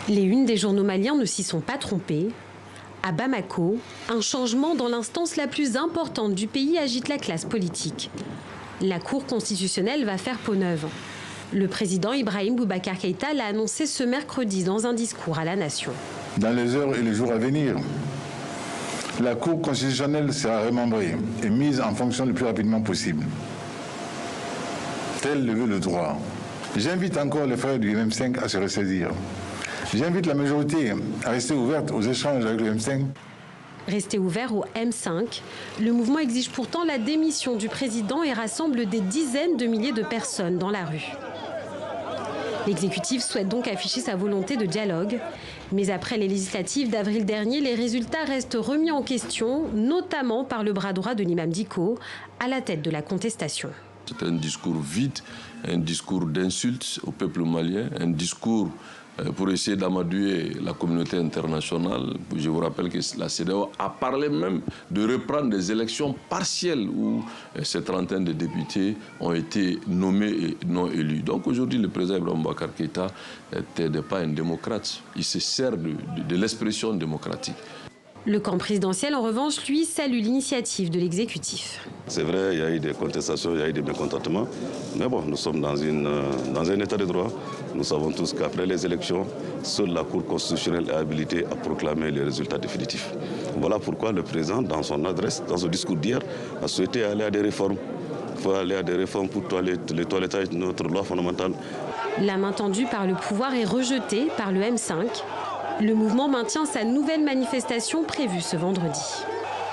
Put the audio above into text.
Les unes des journaux maliens ne s'y sont pas trompées. À Bamako, un changement dans l'instance la plus importante du pays agite la classe politique. La Cour constitutionnelle va faire peau neuve. Le président Ibrahim Boubacar Keïta l'a annoncé ce mercredi dans un discours à la nation. Dans les heures et les jours à venir, la Cour constitutionnelle sera remembrée et mise en fonction le plus rapidement possible. Tel le veut le droit. J'invite encore les frères du M5 à se ressaisir. J'invite la majorité à rester ouverte aux échanges avec le M5. Rester ouvert au M5, le mouvement exige pourtant la démission du président et rassemble des dizaines de milliers de personnes dans la rue. L'exécutif souhaite donc afficher sa volonté de dialogue. Mais après les législatives d'avril dernier, les résultats restent remis en question, notamment par le bras droit de l'imam Dicko, à la tête de la contestation. C'est un discours vide, un discours d'insulte au peuple malien, un discours pour essayer d'amadouer la communauté internationale. Je vous rappelle que la CEDEAO a parlé même de reprendre des élections partielles où ces trentaines de députés ont été nommés et non élus. Donc aujourd'hui, le président Ibrahim Boubacar Keïta n'était pas un démocrate. Il se sert de l'expression démocratique. Le camp présidentiel, en revanche, lui, salue l'initiative de l'exécutif. C'est vrai, il y a eu des contestations, il y a eu des mécontentements. Mais bon, nous sommes dans un état de droit. Nous savons tous qu'après les élections, seule la Cour constitutionnelle est habilitée à proclamer les résultats définitifs. Voilà pourquoi le président, dans son adresse, dans son discours d'hier, a souhaité aller à des réformes. Il faut aller à des réformes pour le toilettage de notre loi fondamentale. La main tendue par le pouvoir est rejetée par le M5. Le mouvement maintient sa nouvelle manifestation prévue ce vendredi.